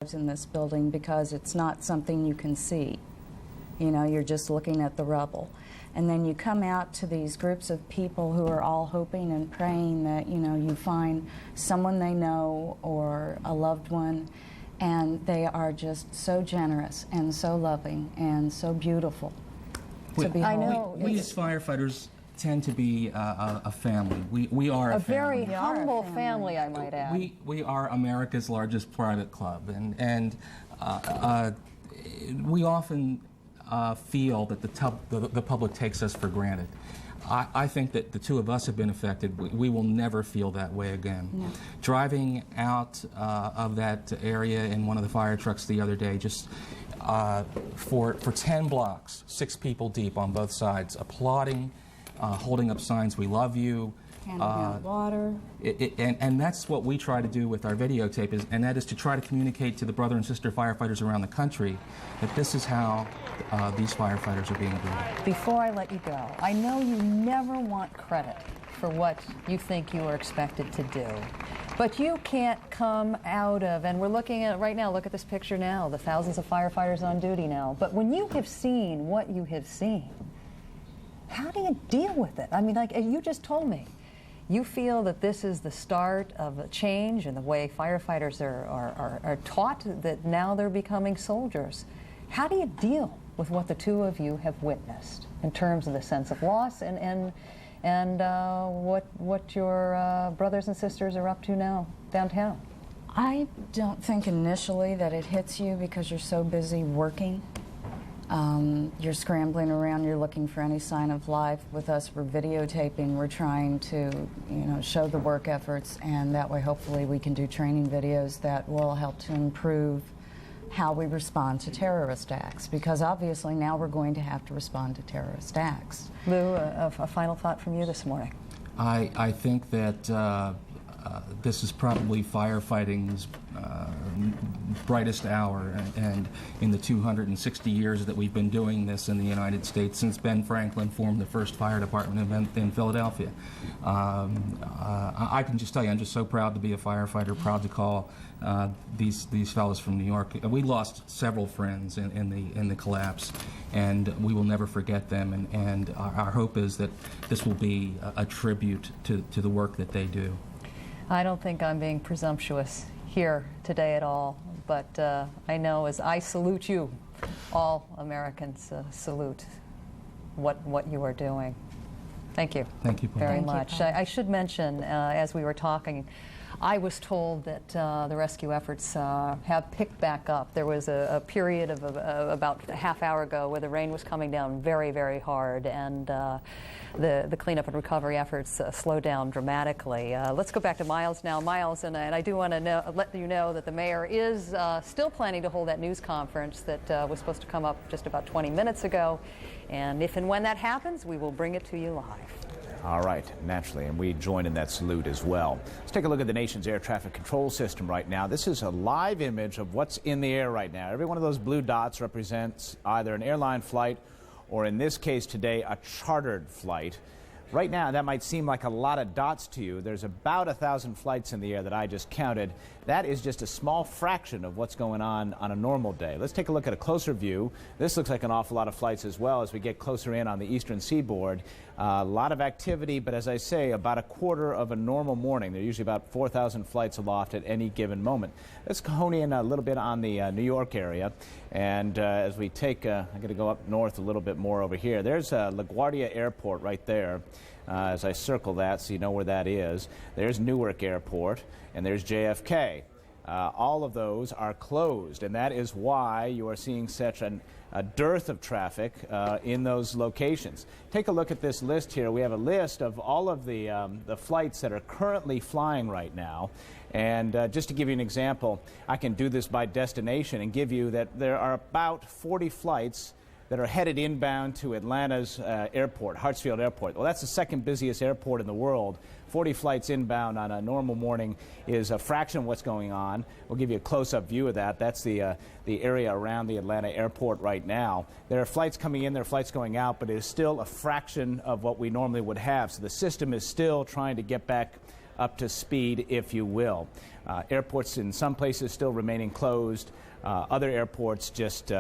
in this building because it's not something you can see. You know, you're just looking at the rubble. And then you come out to these groups of people who are all hoping and praying that, you know, you find someone they know or a loved one, and they are just so generous and so loving and so beautiful to behold. I know. We as firefighters tend to be a family. We are a very family. humble family, I might add. We are America's largest private club, and we often feel that the public takes us for granted. I think that the two of us have been affected. We will never feel that way again. No. Driving out of that area in one of the fire trucks the other day, just for 10 blocks, 6 people deep on both sides, applauding, holding up signs, "We love you." Handing out water. And that's what we try to do with our videotape, and that is to try to communicate to the brother and sister firefighters around the country that this is how these firefighters are being greeted. Before I let you go, I know you never want credit for what you think you are expected to do. But you can't come out of, and we're looking at right now, look at this picture now, the thousands of firefighters on duty now. But when you have seen what you have seen, how do you deal with it? I mean, like you just told me, you feel that this is the start of a change in the way firefighters are taught, that now they're becoming soldiers. How do you deal with what the two of you have witnessed in terms of the sense of loss and what your brothers and sisters are up to now downtown? I don't think initially that it hits you because you're so busy working. You're scrambling around, you're looking for any sign of life. With us, we're videotaping, we're trying to, you know, show the work efforts, and that way hopefully we can do training videos that will help to improve how we respond to terrorist acts, because obviously now we're going to have to respond to terrorist acts. Lou, a final thought from you this morning. I think that this is probably firefighting's brightest hour, and in the 260 years that we've been doing this in the United States, since Ben Franklin formed the first fire department in Philadelphia. I can just tell you, I'm just so proud to be a firefighter, proud to call these fellows from New York. We lost several friends in the collapse, and we will never forget them, and our hope is that this will be a tribute to the work that they do. I don't think I'm being presumptuous here today at all, but I know as I salute you, all Americans salute what you are doing. Thank you. Thank you, Paul. Very Thank you, much. Paul. I should mention, as we were talking, I was told that the rescue efforts have picked back up. There was a period of about a half hour ago where the rain was coming down very, very hard, and the cleanup and recovery efforts slowed down dramatically. Let's go back to Miles now. Miles, and I do want to let you know that the mayor is still planning to hold that news conference that was supposed to come up just about 20 minutes ago. And if and when that happens, we will bring it to you live. All right, naturally, and we join in that salute as well. Let's take a look at the nation's air traffic control system right now. This is a live image of what's in the air right now. Every one of those blue dots represents either an airline flight or, in this case today, a chartered flight. Right now, that might seem like a lot of dots to you. There's about 1,000 flights in the air that I just counted. That is just a small fraction of what's going on a normal day. Let's take a look at a closer view. This looks like an awful lot of flights as well as we get closer in on the eastern seaboard. A lot of activity, but as I say, about a quarter of a normal morning. There are usually about 4,000 flights aloft at any given moment. Let's hone in a little bit on the New York area. And as we take, I'm going to go up north a little bit more over here. There's LaGuardia Airport right there. As I circle that so you know where that is. There's Newark Airport, and there's JFK. All of those are closed, and that is why you are seeing such a dearth of traffic in those locations. Take a look at this list here. We have a list of all of the flights that are currently flying right now. And just to give you an example, I can do this by destination and give you that there are about 40 flights that are headed inbound to Atlanta's airport, Hartsfield Airport. Well, that's the second busiest airport in the world. 40 flights inbound on a normal morning is a fraction of what's going on. We'll give you a close-up view of that. That's the area around the Atlanta airport right now. There are flights coming in, there are flights going out, but it is still a fraction of what we normally would have. So the system is still trying to get back up to speed, if you will. Airports in some places still remaining closed. Other airports just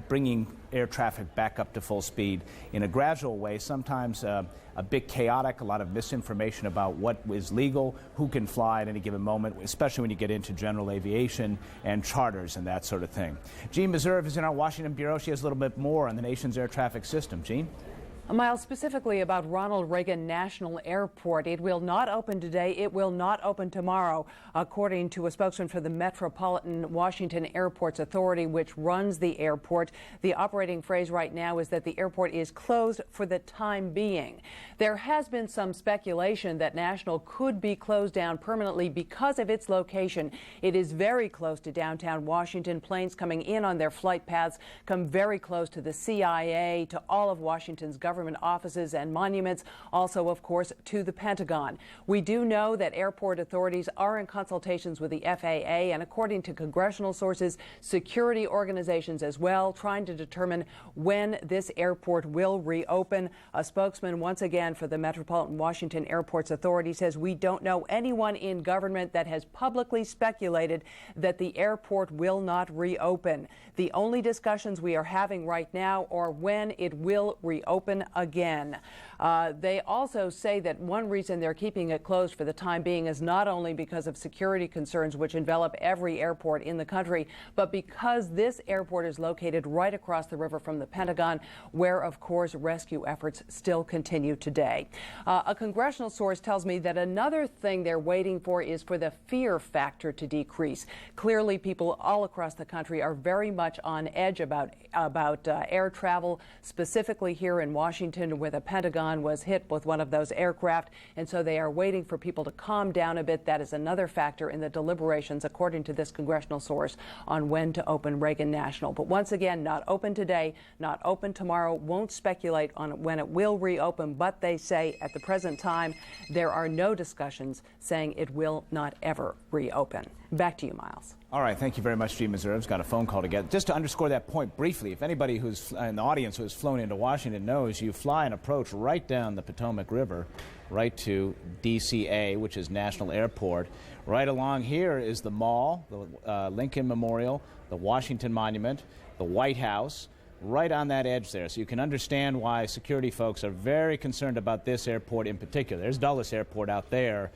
bringing air traffic back up to full speed in a gradual way, sometimes a bit chaotic, a lot of misinformation about what is legal, who can fly at any given moment, especially when you get into general aviation and charters and that sort of thing. Jean Meserve is in our Washington bureau. She has a little bit more on the nation's air traffic system. Jean? Miles, specifically about Ronald Reagan National Airport. It will not open today. It will not open tomorrow, according to a spokesman for the Metropolitan Washington Airports Authority, which runs the airport. The operating phrase right now is that the airport is closed for the time being. There has been some speculation that National could be closed down permanently because of its location. It is very close to downtown Washington. Planes coming in on their flight paths come very close to the CIA, to all of Washington's government offices and monuments, also, of course, to the Pentagon. We do know that airport authorities are in consultations with the FAA and, according to congressional sources, security organizations as well, trying to determine when this airport will reopen. A spokesman, once again, for the Metropolitan Washington Airports Authority says, "We don't know anyone in government that has publicly speculated that the airport will not reopen. The only discussions we are having right now are when it will reopen again." They also say that one reason they're keeping it closed for the time being is not only because of security concerns, which envelop every airport in the country, but because this airport is located right across the river from the Pentagon, where, of course, rescue efforts still continue today. A congressional source tells me that another thing they're waiting for is for the fear factor to decrease. Clearly, people all across the country are very much on edge about air travel, specifically here in Washington, where the Pentagon was hit with one of those aircraft, and so they are waiting for people to calm down a bit. That is another factor in the deliberations, according to this congressional source, on when to open Reagan National. But once again, not open today, not open tomorrow, won't speculate on when it will reopen, but they say at the present time there are no discussions saying it will not ever reopen. Back to you, Miles. All right, thank you very much, Jean Meserve's got a phone call to get. Just to underscore that point briefly, if anybody who's in the audience who has flown into Washington knows, you fly and approach right down the Potomac River, right to DCA, which is National Airport. Right along here is the mall, the Lincoln Memorial, the Washington Monument, the White House, right on that edge there. So you can understand why security folks are very concerned about this airport in particular. There's Dulles Airport out there,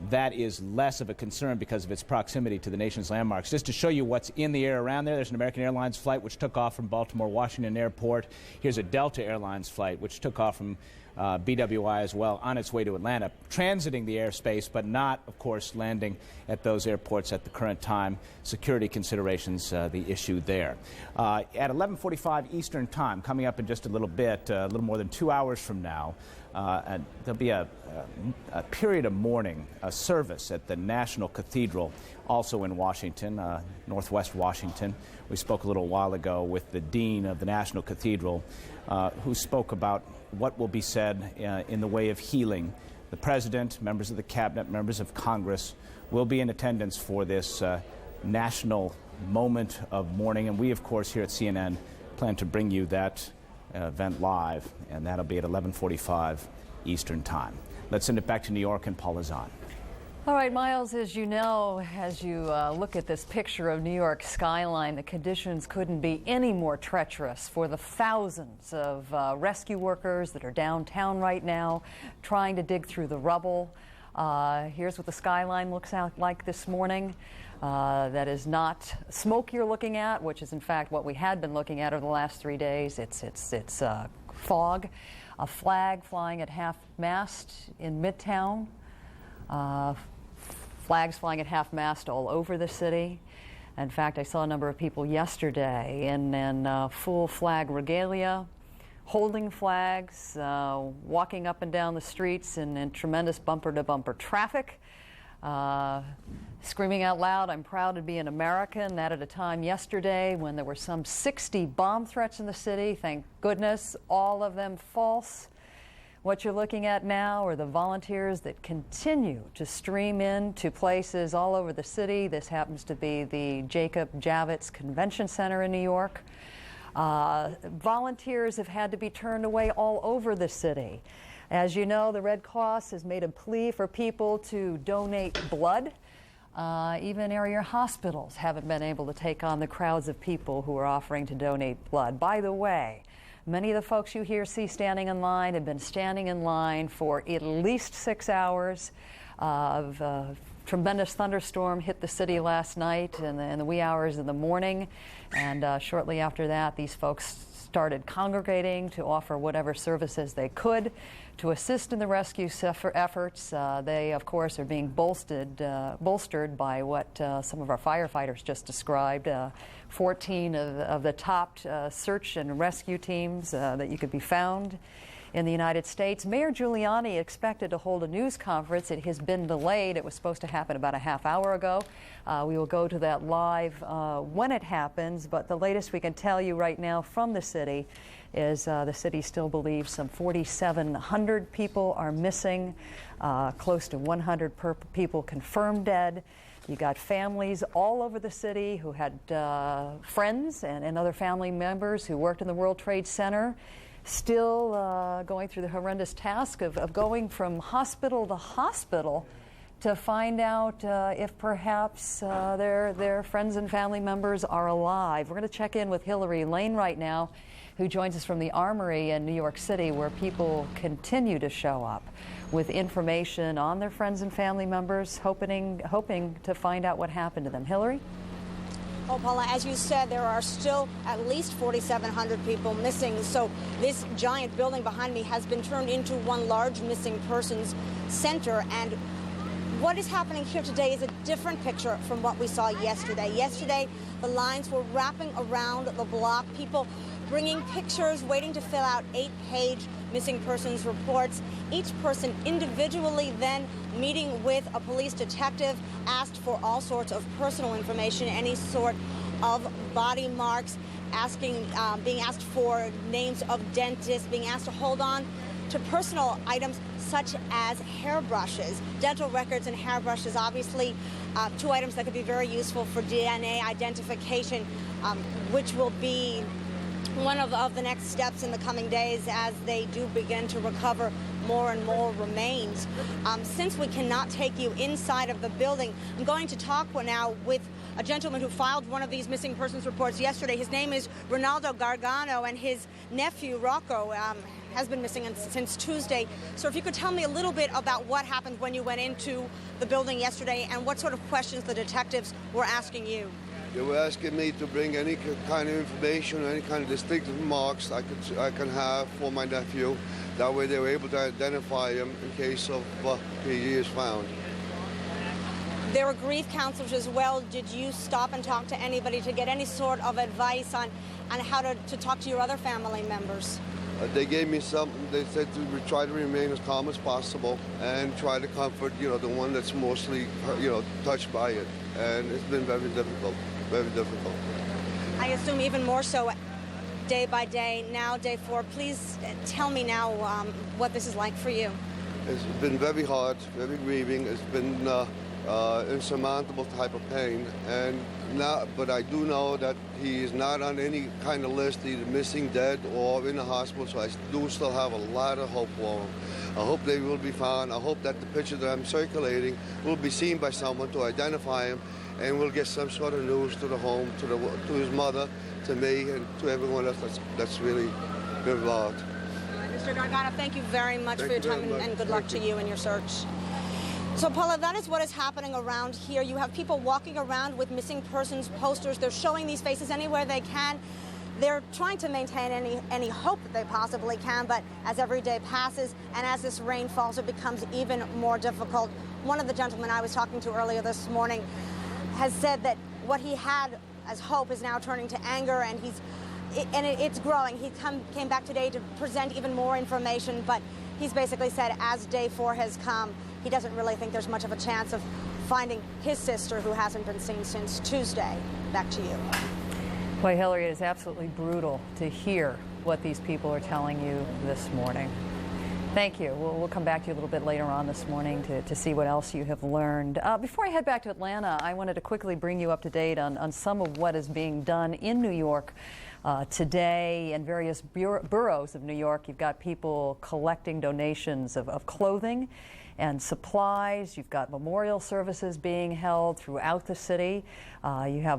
that is less of a concern because of its proximity to the nation's landmarks. Just to show you what's in the air around there, there's an American Airlines flight which took off from Baltimore Washington Airport. Here's a Delta Airlines flight which took off from BWI as well on its way to Atlanta, transiting the airspace, but not, of course, landing at those airports at the current time. Security considerations, the issue there. At 11:45 Eastern Time, coming up in just a little bit, a little more than 2 hours from now, there'll be a period of mourning, a service at the National Cathedral, also in Washington, Northwest Washington. We spoke a little while ago with the Dean of the National Cathedral, who spoke about what will be said in the way of healing. The President, members of the Cabinet, members of Congress will be in attendance for this national moment of mourning. And we, of course, here at CNN plan to bring you that event live, and that'll be at 11:45 Eastern Time. Let's send it back to New York and Paula Zahn. All right, Miles, as you know, as you look at this picture of New York skyline, the conditions couldn't be any more treacherous for the thousands of rescue workers that are downtown right now trying to dig through the rubble. Here's what the skyline looks out like this morning. That is not smoke you're looking at, which is in fact what we had been looking at over the last 3 days. It's fog, a flag flying at half-mast in Midtown, flags flying at half-mast all over the city. In fact, I saw a number of people yesterday in full flag regalia, holding flags, walking up and down the streets in tremendous bumper-to-bumper traffic, screaming out loud, "I'm proud to be an American," that at a time yesterday when there were some 60 bomb threats in the city. Thank goodness, all of them false. What you're looking at now are the volunteers that continue to stream in to places all over the city. This happens to be the Jacob Javits Convention Center in New York. Volunteers have had to be turned away all over the city. As you know, the Red Cross has made a plea for people to donate blood. Even area hospitals haven't been able to take on the crowds of people who are offering to donate blood. By the way, many of the folks you see standing in line have been standing in line for at least 6 hours. Tremendous thunderstorm hit the city last night in the wee hours of the morning, and shortly after that, these folks started congregating to offer whatever services they could to assist in the rescue efforts. They, of course, are being bolstered by what some of our firefighters just described. 14 of the top search and rescue teams that you could be found in the United States. Mayor Giuliani expected to hold a news conference. It has been delayed. It was supposed to happen about a half hour ago. We will go to that live when it happens, but the latest we can tell you right now from the city is the city still believes some 4,700 people are missing, close to 100 people confirmed dead. You got families all over the city who had friends and other family members who worked in the World Trade Center, still going through the horrendous task of going from hospital to hospital to find out if perhaps their friends and family members are alive. We're going to check in with Hillary Lane right now, who joins us from the Armory in New York City, where people continue to show up with information on their friends and family members, hoping to find out what happened to them. Hillary? Oh, Paula, as you said, there are still at least 4,700 people missing. So this giant building behind me has been turned into one large missing persons center. And what is happening here today is a different picture from what we saw yesterday. Yesterday, the lines were wrapping around the block, people bringing pictures, waiting to fill out 8-page missing persons reports. Each person individually then meeting with a police detective, asked for all sorts of personal information, any sort of body marks, being asked for names of dentists, being asked to hold on to personal items such as hairbrushes, dental records and hairbrushes, obviously two items that could be very useful for DNA identification, which will be one of the next steps in the coming days as they do begin to recover more and more remains. Since we cannot take you inside of the building, I'm going to talk now with a gentleman who filed one of these missing persons reports yesterday. His name is Ronaldo Gargano, and his nephew, Rocco, has been missing since Tuesday. So if you could tell me a little bit about what happened when you went into the building yesterday and what sort of questions the detectives were asking you. They were asking me to bring any kind of information, any kind of distinctive marks I can have for my nephew. That way they were able to identify him in case of he is found. There were grief counselors as well. Did you stop and talk to anybody to get any sort of advice on how to talk to your other family members? They gave me some. They said to try to remain as calm as possible and try to comfort, the one that's mostly, touched by it. And it's been very difficult, very difficult. I assume even more so day by day, now day 4. Please tell me now what this is like for you. It's been very hard, very grieving. It's been insurmountable type of pain. But I do know that he is not on any kind of list, either missing, dead, or in the hospital, so I do still have a lot of hope for him. I hope they will be found. I hope that the picture that I'm circulating will be seen by someone to identify him, and we'll get some sort of news to the home, to his mother, to me, and to everyone else that's really involved. Mr. Gargano, thank you very much for your time, and good luck to you in your search. So, Paula, that is what is happening around here. You have people walking around with missing persons posters. They're showing these faces anywhere they can. They're trying to maintain any hope that they possibly can, but as every day passes and as this rain falls, it becomes even more difficult. One of the gentlemen I was talking to earlier this morning has said that what he had as hope is now turning to anger, and it's growing. He came back today to present even more information, but he's basically said as day 4 has come, he doesn't really think there's much of a chance of finding his sister, who hasn't been seen since Tuesday. Back to you. Boy, Hillary, it is absolutely brutal to hear what these people are telling you this morning. Thank you. We'll come back to you a little bit later on this morning to see what else you have learned. Before I head back to Atlanta, I wanted to quickly bring you up to date on some of what is being done in New York today in various boroughs of New York. You've got people collecting donations of clothing and supplies. You've got memorial services being held throughout the city. You have